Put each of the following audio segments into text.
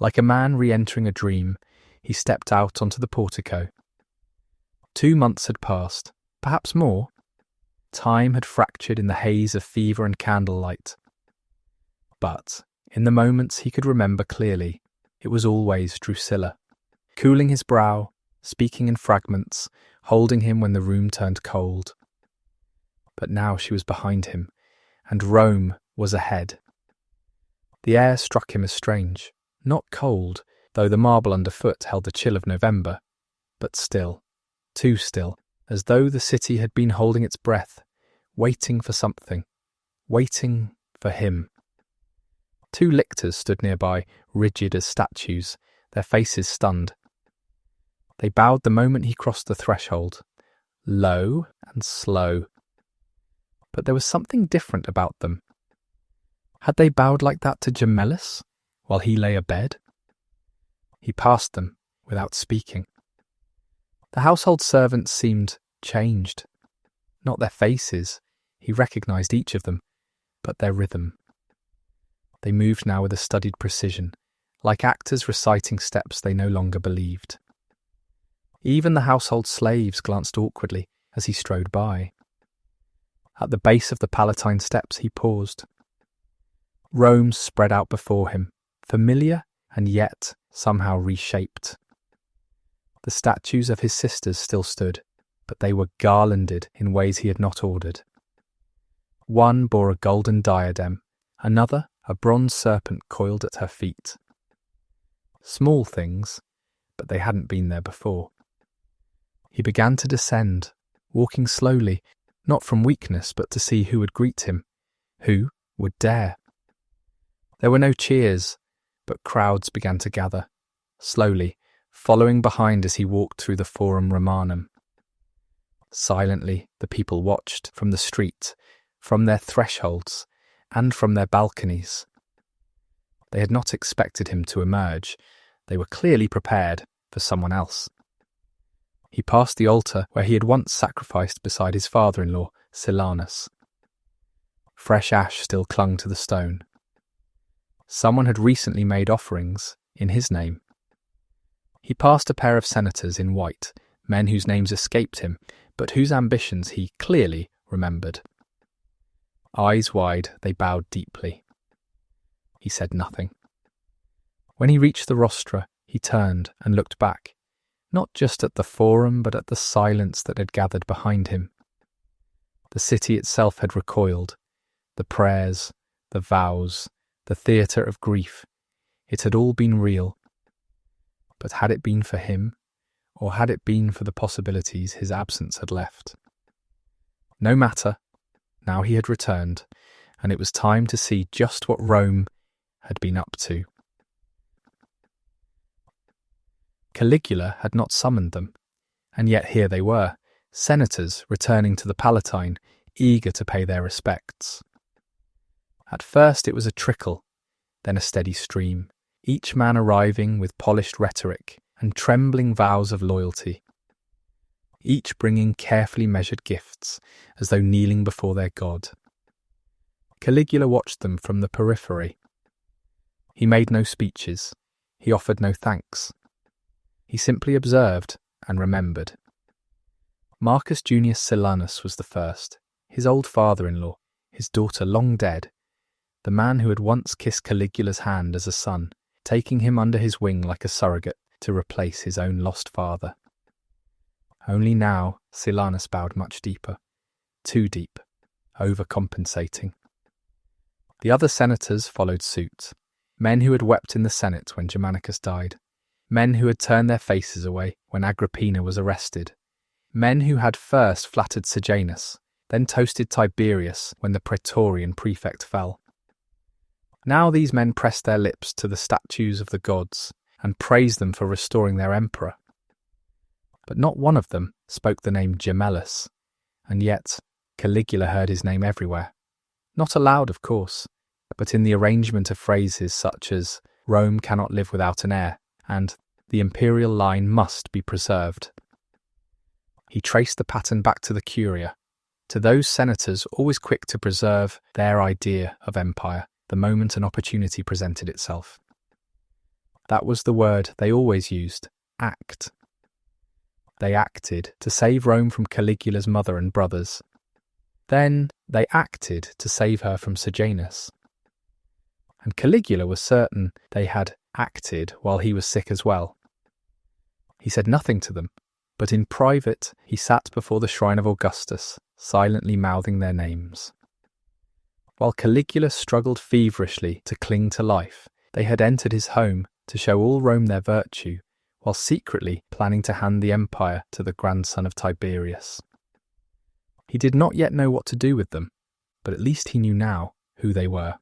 Like a man re-entering a dream, he stepped out onto the portico. 2 months had passed, perhaps more. Time had fractured in the haze of fever and candlelight. But, in the moments he could remember clearly, it was always Drusilla, cooling his brow, speaking in fragments, holding him when the room turned cold. But now she was behind him, and Rome was ahead. The air struck him as strange, not cold, though the marble underfoot held the chill of November, but still, too still, as though the city had been holding its breath, waiting for something, waiting for him. 2 lictors stood nearby, rigid as statues, their faces stunned. They bowed the moment he crossed the threshold, low and slow. But there was something different about them. Had they bowed like that to Gemellus, while he lay abed? He passed them, without speaking. The household servants seemed changed. Not their faces, he recognised each of them, but their rhythm. They moved now with a studied precision, like actors reciting steps they no longer believed. Even the household slaves glanced awkwardly as he strode by. At the base of the Palatine steps he paused. Rome spread out before him, familiar and yet somehow reshaped. The statues of his sisters still stood, but they were garlanded in ways he had not ordered. One bore a golden diadem, another a bronze serpent coiled at her feet. Small things, but they hadn't been there before. He began to descend, walking slowly, not from weakness but to see who would greet him, who would dare. There were no cheers, but crowds began to gather, slowly, following behind as he walked through the Forum Romanum. Silently, the people watched from the street, from their thresholds, and from their balconies. They had not expected him to emerge. They were clearly prepared for someone else. He passed the altar where he had once sacrificed beside his father-in-law, Silanus. Fresh ash still clung to the stone. Someone had recently made offerings in his name. He passed a pair of senators in white, men whose names escaped him, but whose ambitions he clearly remembered. Eyes wide, they bowed deeply. He said nothing. When he reached the rostra, he turned and looked back, not just at the forum, but at the silence that had gathered behind him. The city itself had recoiled. The prayers, the vows, the theatre of grief. It had all been real. But had it been for him, or had it been for the possibilities his absence had left? No matter. Now he had returned, and it was time to see just what Rome had been up to. Caligula had not summoned them, and yet here they were, senators returning to the Palatine, eager to pay their respects. At first it was a trickle, then a steady stream, each man arriving with polished rhetoric and trembling vows of loyalty, each bringing carefully measured gifts, as though kneeling before their god. Caligula watched them from the periphery. He made no speeches. He offered no thanks. He simply observed and remembered. Marcus Junius Silanus was the first, his old father-in-law, his daughter long dead, the man who had once kissed Caligula's hand as a son, taking him under his wing like a surrogate to replace his own lost father. Only now Silanus bowed much deeper, too deep, overcompensating. The other senators followed suit, men who had wept in the Senate when Germanicus died, men who had turned their faces away when Agrippina was arrested, men who had first flattered Sejanus, then toasted Tiberius when the Praetorian prefect fell. Now these men pressed their lips to the statues of the gods and praised them for restoring their emperor. But not one of them spoke the name Gemellus, and yet Caligula heard his name everywhere. Not aloud, of course, but in the arrangement of phrases such as Rome cannot live without an heir, and the imperial line must be preserved. He traced the pattern back to the Curia, to those senators always quick to preserve their idea of empire the moment an opportunity presented itself. That was the word they always used, act. They acted to save Rome from Caligula's mother and brothers. Then they acted to save her from Sejanus. And Caligula was certain they had acted while he was sick as well. He said nothing to them, but in private he sat before the shrine of Augustus, silently mouthing their names. While Caligula struggled feverishly to cling to life, they had entered his home to show all Rome their virtue, while secretly planning to hand the empire to the grandson of Tiberius. He did not yet know what to do with them, but at least he knew now who they were.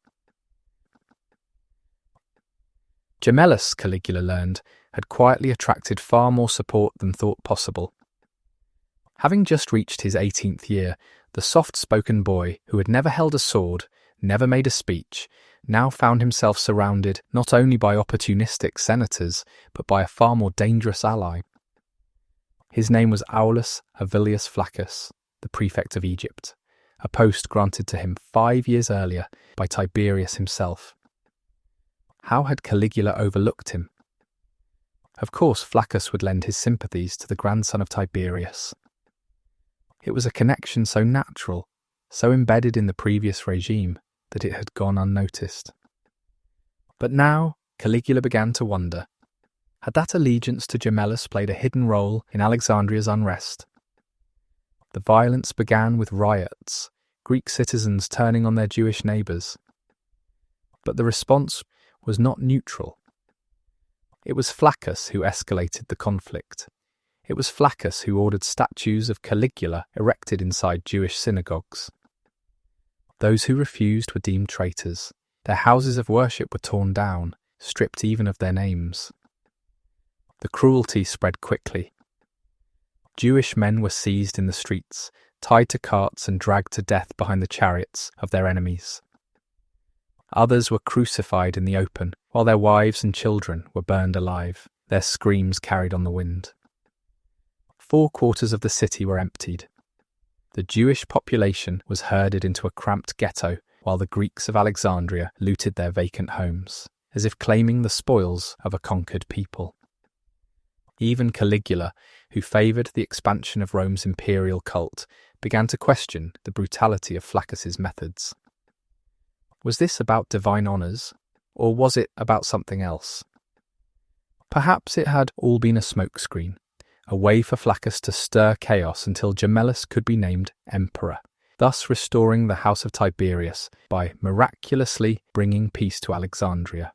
Gemellus, Caligula learned, had quietly attracted far more support than thought possible. Having just reached his 18th year, the soft-spoken boy who had never held a sword, never made a speech, now found himself surrounded not only by opportunistic senators, but by a far more dangerous ally. His name was Aulus Avilius Flaccus, the prefect of Egypt, a post granted to him 5 years earlier by Tiberius himself. How had Caligula overlooked him? Of course, Flaccus would lend his sympathies to the grandson of Tiberius. It was a connection so natural, so embedded in the previous regime, that it had gone unnoticed. But now Caligula began to wonder, had that allegiance to Gemellus played a hidden role in Alexandria's unrest? The violence began with riots, Greek citizens turning on their Jewish neighbours. But the response was not neutral. It was Flaccus who escalated the conflict. It was Flaccus who ordered statues of Caligula erected inside Jewish synagogues. Those who refused were deemed traitors. Their houses of worship were torn down, stripped even of their names. The cruelty spread quickly. Jewish men were seized in the streets, tied to carts and dragged to death behind the chariots of their enemies. Others were crucified in the open, while their wives and children were burned alive, their screams carried on the wind. 4 quarters of the city were emptied. The Jewish population was herded into a cramped ghetto, while the Greeks of Alexandria looted their vacant homes, as if claiming the spoils of a conquered people. Even Caligula, who favoured the expansion of Rome's imperial cult, began to question the brutality of Flaccus's methods. Was this about divine honours, or was it about something else? Perhaps it had all been a smokescreen, a way for Flaccus to stir chaos until Gemellus could be named emperor, thus restoring the house of Tiberius by miraculously bringing peace to Alexandria.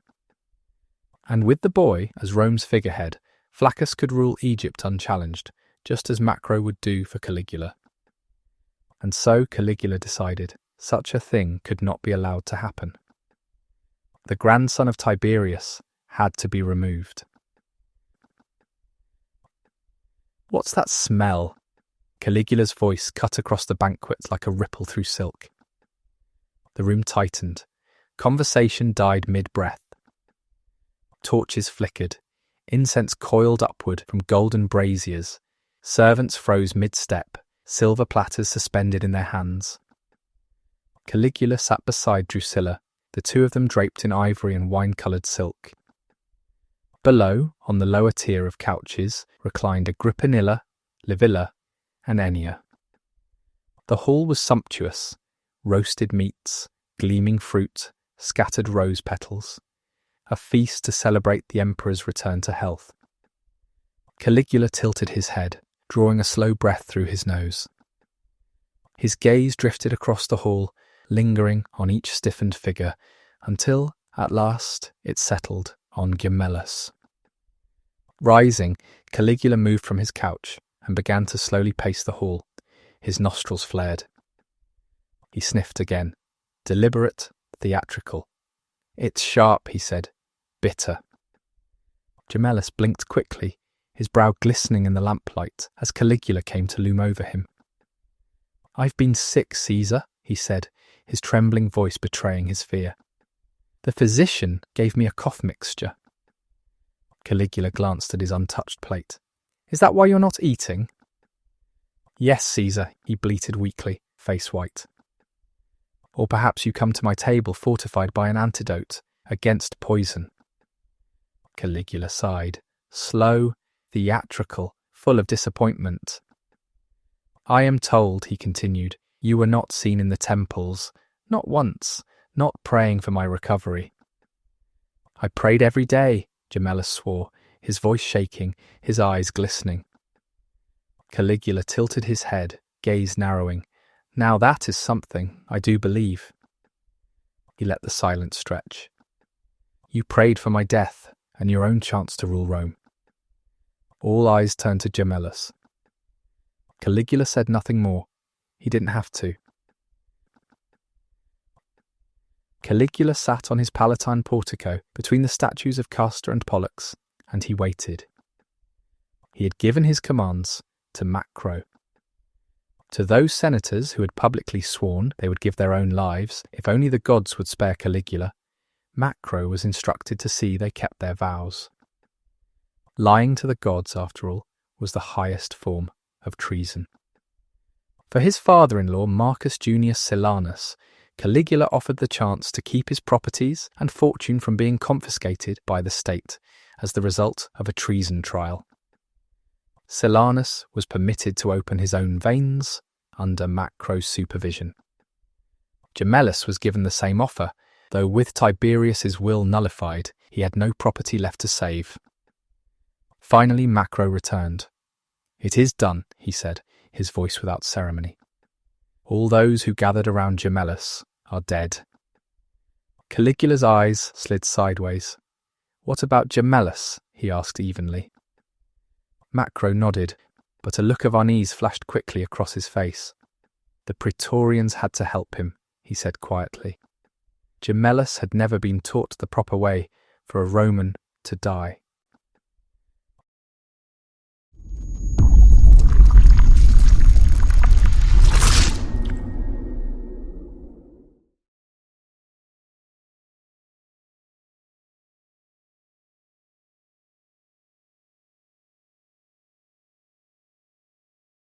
And with the boy as Rome's figurehead, Flaccus could rule Egypt unchallenged, just as Macro would do for Caligula. And so Caligula decided such a thing could not be allowed to happen. The grandson of Tiberius had to be removed. "What's that smell?" Caligula's voice cut across the banquet like a ripple through silk. The room tightened. Conversation died mid-breath. Torches flickered. Incense coiled upward from golden braziers. Servants froze mid-step, silver platters suspended in their hands. Caligula sat beside Drusilla, the two of them draped in ivory and wine-coloured silk. Below, on the lower tier of couches, reclined Agrippinilla, Livilla, and Ennia. The hall was sumptuous: roasted meats, gleaming fruit, scattered rose petals. A feast to celebrate the emperor's return to health. Caligula tilted his head, drawing a slow breath through his nose. His gaze drifted across the hall, lingering on each stiffened figure, until, at last, it settled on Gemellus. Rising, Caligula moved from his couch and began to slowly pace the hall. His nostrils flared. He sniffed again, deliberate, theatrical. "It's sharp," he said. "Bitter." Gemellus blinked quickly, his brow glistening in the lamplight as Caligula came to loom over him. "I've been sick, Caesar," he said, his trembling voice betraying his fear. "The physician gave me a cough mixture." Caligula glanced at his untouched plate. "Is that why you're not eating?" "Yes, Caesar," he bleated weakly, face white. "Or perhaps you come to my table fortified by an antidote against poison." Caligula sighed, slow, theatrical, full of disappointment. I am told, he continued, you were not seen in the temples, not once, not praying for my recovery. I prayed every day, Gemellus swore, his voice shaking, his eyes glistening. Caligula tilted his head, gaze narrowing. Now that is something, I do believe. He let the silence stretch. You prayed for my death and your own chance to rule Rome. All eyes turned to Gemellus. Caligula said nothing more. He didn't have to. Caligula sat on his Palatine portico between the statues of Castor and Pollux, and he waited. He had given his commands to Macro. To those senators who had publicly sworn they would give their own lives if only the gods would spare Caligula, Macro was instructed to see they kept their vows. Lying to the gods, after all, was the highest form of treason. For his father-in-law, Marcus Junius Silanus, Caligula offered the chance to keep his properties and fortune from being confiscated by the state as the result of a treason trial. Silanus was permitted to open his own veins under Macro's supervision. Gemellus was given the same offer, though with Tiberius's will nullified, he had no property left to save. Finally, Macro returned. It is done, he said, his voice without ceremony. All those who gathered around Gemellus are dead. Caligula's eyes slid sideways. What about Gemellus? He asked evenly. Macro nodded, but a look of unease flashed quickly across his face. The Praetorians had to help him, he said quietly. Gemellus had never been taught the proper way for a Roman to die.